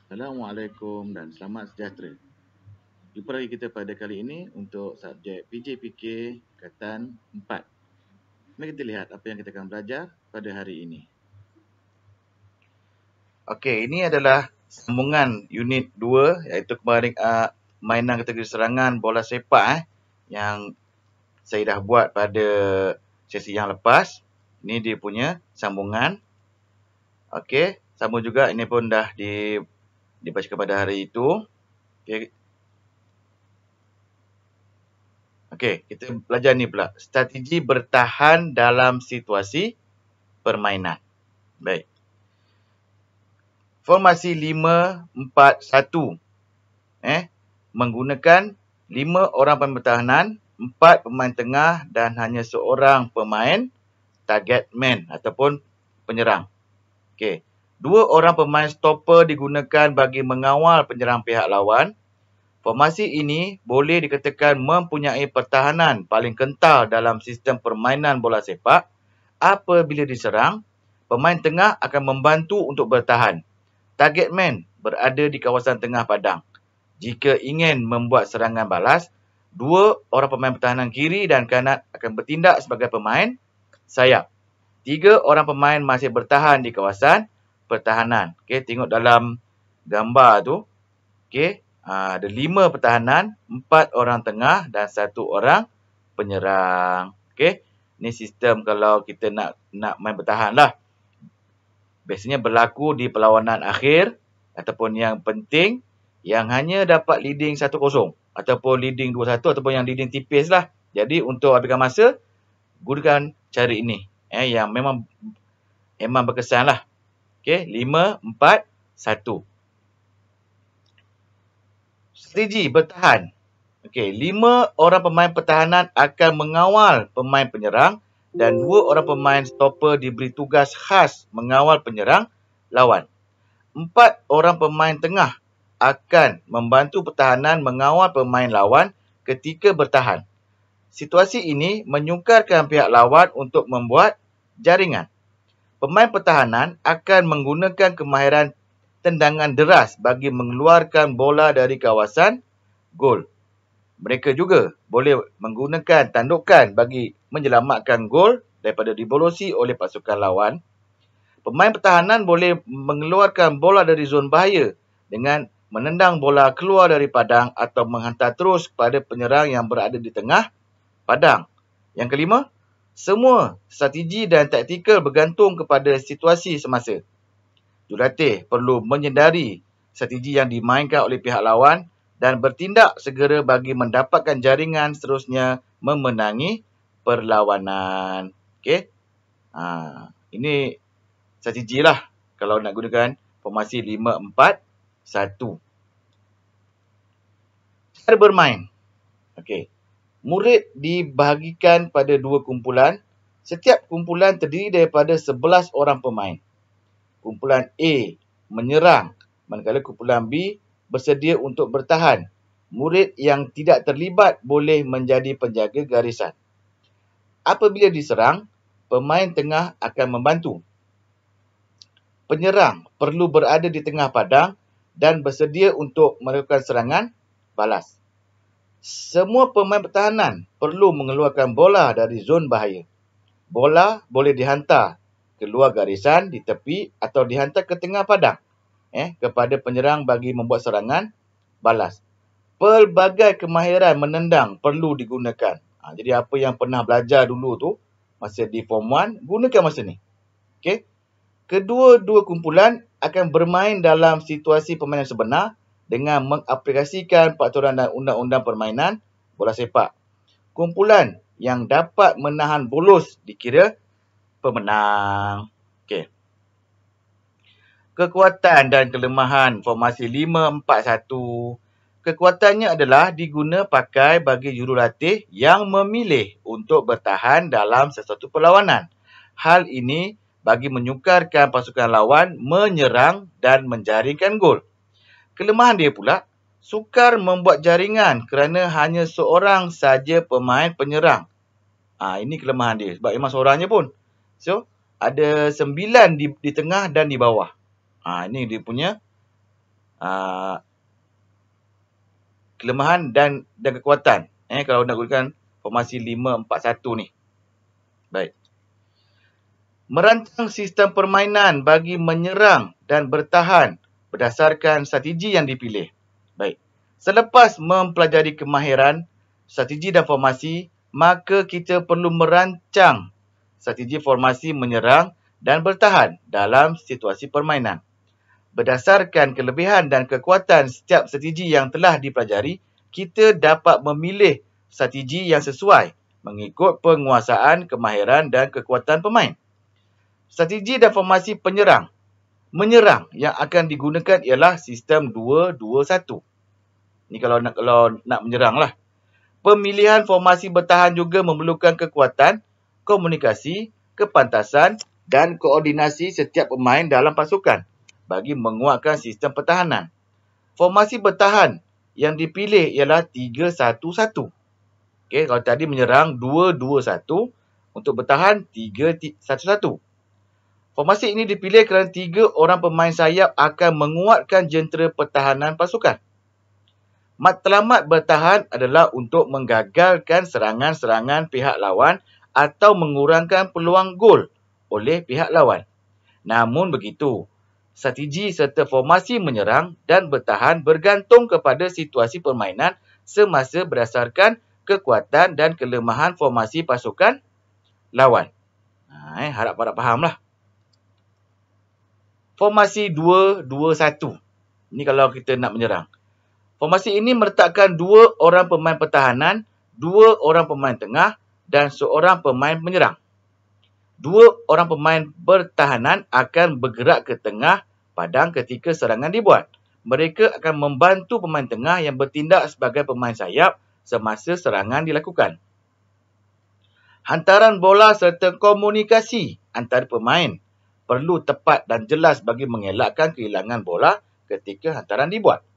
Assalamualaikum dan selamat sejahtera. Jumpa lagi kita pada kali ini untuk subjek PJPK Angkatan 4. Mari kita lihat apa yang kita akan belajar pada hari ini. Okey, ini adalah sambungan unit 2 iaitu mainan kategori serangan bola sepak yang saya dah buat pada sesi yang lepas. Ini dia punya sambungan. Okey, sambung juga ini pun dah dibacakan pada hari itu. Okey. Okey, kita belajar ni pula. Strategi bertahan dalam situasi permainan. Baik. Formasi 5-4-1. Menggunakan 5 orang pemain pertahanan, 4 pemain tengah dan hanya seorang pemain target man ataupun penyerang. Okey. 2 orang pemain stopper digunakan bagi mengawal penyerang pihak lawan. Formasi ini boleh dikatakan mempunyai pertahanan paling kental dalam sistem permainan bola sepak. Apabila diserang, pemain tengah akan membantu untuk bertahan. Target man berada di kawasan tengah padang. Jika ingin membuat serangan balas, 2 orang pemain pertahanan kiri dan kanan akan bertindak sebagai pemain sayap. 3 orang pemain masih bertahan di kawasan pertahanan. Okey, tengok dalam gambar tu. Okey. Ada 5 pertahanan, 4 orang tengah dan 1 orang penyerang. Okey. Ini sistem kalau kita nak main bertahan lah. Biasanya berlaku di perlawanan akhir ataupun yang penting yang hanya dapat leading 1-0 ataupun leading 2-1 ataupun yang leading tipis lah. Jadi untuk habiskan masa, gunakan cara ini. Yang memang berkesan lah. Okey, 5-4-1. Strategi bertahan. Okey, 5 orang pemain pertahanan akan mengawal pemain penyerang dan 2 orang pemain stopper diberi tugas khas mengawal penyerang lawan. 4 orang pemain tengah akan membantu pertahanan mengawal pemain lawan ketika bertahan. Situasi ini menyukarkan pihak lawan untuk membuat jaringan. Pemain pertahanan akan menggunakan kemahiran tendangan deras bagi mengeluarkan bola dari kawasan gol. Mereka juga boleh menggunakan tandukan bagi menyelamatkan gol daripada dibolosi oleh pasukan lawan. Pemain pertahanan boleh mengeluarkan bola dari zon bahaya dengan menendang bola keluar dari padang atau menghantar terus kepada penyerang yang berada di tengah padang. Yang kelima, semua strategi dan taktikal bergantung kepada situasi semasa. Jurulatih perlu menyedari strategi yang dimainkan oleh pihak lawan dan bertindak segera bagi mendapatkan jaringan seterusnya memenangi perlawanan. Okey. Ini strategi lah kalau nak gunakan formasi 5-4-1. Cara bermain. Okey. Murid dibahagikan pada 2 kumpulan. Setiap kumpulan terdiri daripada 11 orang pemain. Kumpulan A menyerang, manakala kumpulan B bersedia untuk bertahan. Murid yang tidak terlibat boleh menjadi penjaga garisan. Apabila diserang, pemain tengah akan membantu. Penyerang perlu berada di tengah padang dan bersedia untuk melakukan serangan balas. Semua pemain pertahanan perlu mengeluarkan bola dari zon bahaya. Bola boleh dihantar keluar garisan di tepi atau dihantar ke tengah padang kepada penyerang bagi membuat serangan balas. Pelbagai kemahiran menendang perlu digunakan. Jadi apa yang pernah belajar dulu tu masa di Form 1, gunakan masa ni. Okey. Kedua-dua kumpulan akan bermain dalam situasi permainan sebenar dengan mengaplikasikan peraturan dan undang-undang permainan bola sepak. Kumpulan yang dapat menahan bolos dikira pemenang. Okey. Kekuatan dan kelemahan formasi 5-4-1. Kekuatannya adalah diguna pakai bagi jurulatih yang memilih untuk bertahan dalam sesuatu perlawanan. Hal ini bagi menyukarkan pasukan lawan menyerang dan menjaringkan gol. Kelemahan dia pula, sukar membuat jaringan kerana hanya seorang saja pemain penyerang. Ini kelemahan dia sebab memang seorang je pun. So, ada 9 di tengah dan di bawah. Ini dia punya kelemahan dan kekuatan. Kalau nak gunakan formasi 5-4-1 ni. Baik. Merancang sistem permainan bagi menyerang dan bertahan berdasarkan strategi yang dipilih. Baik. Selepas mempelajari kemahiran, strategi dan formasi, maka kita perlu merancang strategi formasi menyerang dan bertahan dalam situasi permainan. Berdasarkan kelebihan dan kekuatan setiap strategi yang telah dipelajari, kita dapat memilih strategi yang sesuai mengikut penguasaan, kemahiran dan kekuatan pemain. Strategi dan formasi penyerang. Menyerang yang akan digunakan ialah sistem 2-2-1. Ni kalau nak menyerang lah. Pemilihan formasi bertahan juga memerlukan kekuatan, komunikasi, kepantasan dan koordinasi setiap pemain dalam pasukan bagi menguatkan sistem pertahanan. Formasi bertahan yang dipilih ialah 3-1-1. Okey, kalau tadi menyerang 2-2-1, untuk bertahan 3-1-1. Formasi ini dipilih kerana 3 orang pemain sayap akan menguatkan jentera pertahanan pasukan. Matlamat bertahan adalah untuk menggagalkan serangan-serangan pihak lawan atau mengurangkan peluang gol oleh pihak lawan. Namun begitu, strategi serta formasi menyerang dan bertahan bergantung kepada situasi permainan semasa berdasarkan kekuatan dan kelemahan formasi pasukan lawan. Harap fahamlah. Formasi 2-2-1. Ini kalau kita nak menyerang. Formasi ini meletakkan 2 orang pemain pertahanan, 2 orang pemain tengah dan 1 pemain menyerang. 2 orang pemain pertahanan akan bergerak ke tengah padang ketika serangan dibuat. Mereka akan membantu pemain tengah yang bertindak sebagai pemain sayap semasa serangan dilakukan. Hantaran bola serta komunikasi antara pemain perlu tepat dan jelas bagi mengelakkan kehilangan bola ketika hantaran dibuat.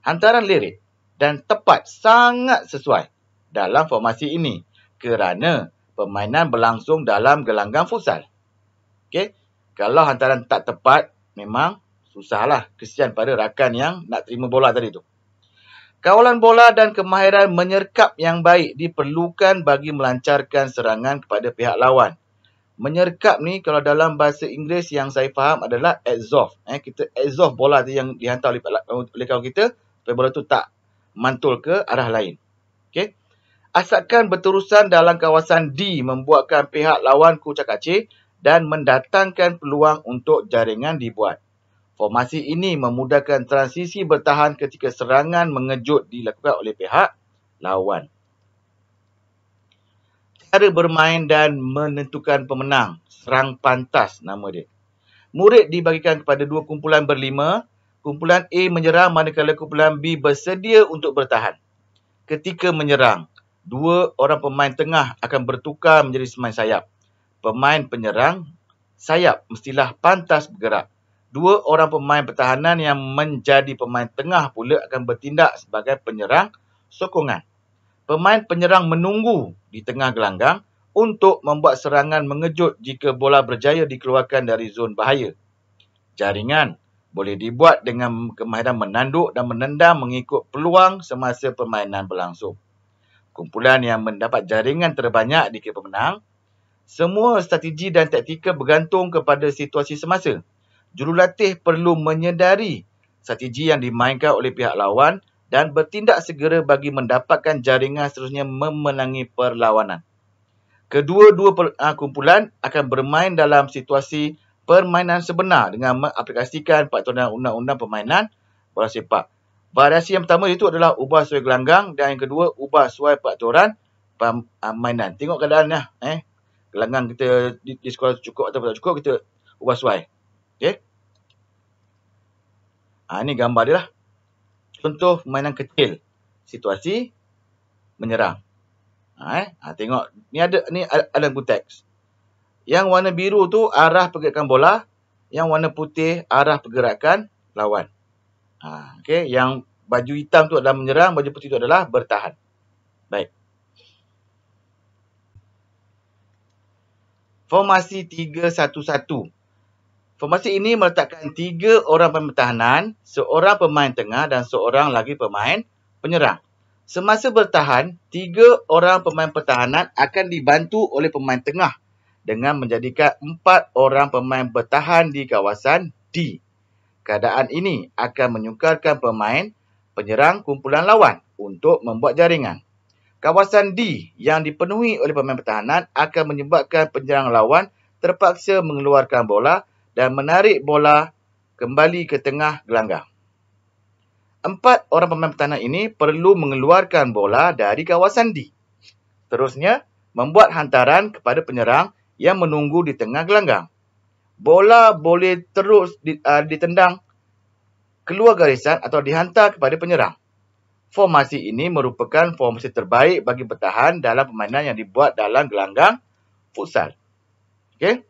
Hantaran lirik dan tepat sangat sesuai dalam formasi ini kerana permainan berlangsung dalam gelanggang futsal. Okey, kalau hantaran tak tepat, memang susahlah. Kesian pada rakan yang nak terima bola tadi tu. Kawalan bola dan kemahiran menyerkap yang baik diperlukan bagi melancarkan serangan kepada pihak lawan. Menyerkap ni kalau dalam bahasa Inggeris yang saya faham adalah exhaust. Kita exhaust bola tu yang dihantar oleh kawan kita supaya bola tu tak mantul ke arah lain. Okey. Asakan berterusan dalam kawasan D membuatkan pihak lawan kucak-kacir dan mendatangkan peluang untuk jaringan dibuat. Formasi ini memudahkan transisi bertahan ketika serangan mengejut dilakukan oleh pihak lawan. Cara bermain dan menentukan pemenang. Serang pantas nama dia. Murid dibagikan kepada 2 kumpulan berlima. Kumpulan A menyerang manakala kumpulan B bersedia untuk bertahan. Ketika menyerang, 2 orang pemain tengah akan bertukar menjadi pemain sayap. Pemain penyerang sayap mestilah pantas bergerak. 2 orang pemain pertahanan yang menjadi pemain tengah pula akan bertindak sebagai penyerang sokongan. Pemain penyerang menunggu di tengah gelanggang untuk membuat serangan mengejut jika bola berjaya dikeluarkan dari zon bahaya. Jaringan boleh dibuat dengan kemahiran menanduk dan menendam mengikut peluang semasa permainan berlangsung. Kumpulan yang mendapat jaringan terbanyak dikira pemenang. Semua strategi dan taktikal bergantung kepada situasi semasa. Jurulatih perlu menyedari strategi yang dimainkan oleh pihak lawan dan bertindak segera bagi mendapatkan jaringan seterusnya memenangi perlawanan. Kedua-dua kumpulan akan bermain dalam situasi permainan sebenar dengan mengaplikasikan peraturan undang-undang permainan bola sepak. Variasi yang pertama itu adalah ubah sesuai gelanggang dan yang kedua ubah sesuai peraturan permainan. Tengok keadaannya. Gelanggang kita di sekolah cukup atau tak cukup, kita ubah sesuai. Okey. Ini gambar dia lah. Contoh permainan kecil. Situasi menyerang. Tengok. Ni ada lembu teks. Yang warna biru tu arah pergerakan bola. Yang warna putih arah pergerakan lawan. Okey. Yang baju hitam tu adalah menyerang. Baju putih tu adalah bertahan. Baik. Formasi 3-1-1. Formasi ini meletakkan 3 orang pemain pertahanan, seorang pemain tengah dan seorang lagi pemain penyerang. Semasa bertahan, 3 orang pemain pertahanan akan dibantu oleh pemain tengah dengan menjadikan 4 orang pemain bertahan di kawasan D. Keadaan ini akan menyukarkan pemain penyerang kumpulan lawan untuk membuat jaringan. Kawasan D yang dipenuhi oleh pemain pertahanan akan menyebabkan penyerang lawan terpaksa mengeluarkan bola dan menarik bola kembali ke tengah gelanggang. 4 orang pemain pertahanan ini perlu mengeluarkan bola dari kawasan D. Terusnya, membuat hantaran kepada penyerang yang menunggu di tengah gelanggang. Bola boleh terus ditendang keluar garisan atau dihantar kepada penyerang. Formasi ini merupakan formasi terbaik bagi bertahan dalam permainan yang dibuat dalam gelanggang futsal. Okey.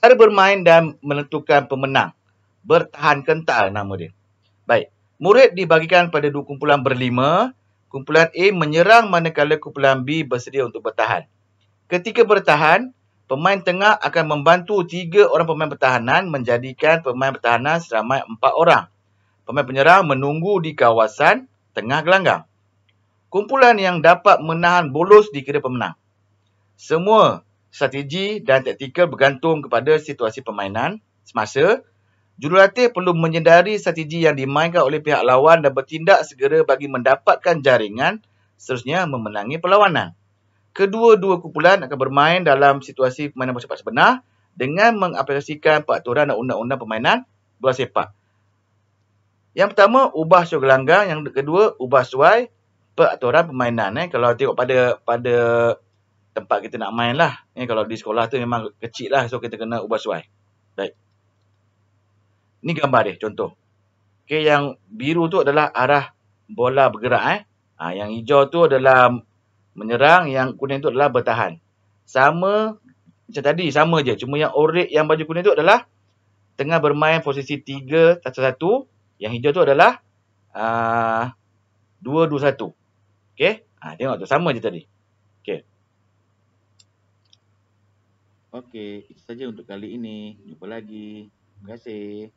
Cara bermain dan menentukan pemenang. Bertahan kental nama dia. Baik. Murid dibagikan pada 2 kumpulan berlima. Kumpulan A menyerang manakala kumpulan B bersedia untuk bertahan. Ketika bertahan, pemain tengah akan membantu 3 orang pemain pertahanan menjadikan pemain pertahanan seramai 4 orang. Pemain penyerang menunggu di kawasan tengah gelanggang. Kumpulan yang dapat menahan bolos dikira pemenang. Semua strategi dan taktikal bergantung kepada situasi permainan semasa. Jurulatih perlu menyedari strategi yang dimainkan oleh pihak lawan dan bertindak segera bagi mendapatkan jaringan, seterusnya memenangi perlawanan. Kedua-dua kumpulan akan bermain dalam situasi permainan bola sepak sebenar dengan mengaplikasikan peraturan dan undang-undang permainan bola sepak. Yang pertama, ubah suai gelanggang. Yang kedua, ubah suai peraturan permainan. Kalau tengok pada tempat kita nak main lah. Kalau di sekolah tu memang kecil lah. So, kita kena ubah suai. Baik. Ini gambar dia, contoh. Okay, yang biru tu adalah arah bola bergerak. Yang hijau tu adalah menyerang. Yang kuning tu adalah bertahan. Sama macam tadi, sama je. Cuma yang oranye, yang baju kuning tu adalah tengah bermain posisi 3-1-1. Yang hijau tu adalah 2-2-1. Okay. Tengok tu, sama je tadi. Okay. Okey, itu saja untuk kali ini. Jumpa lagi. Terima kasih.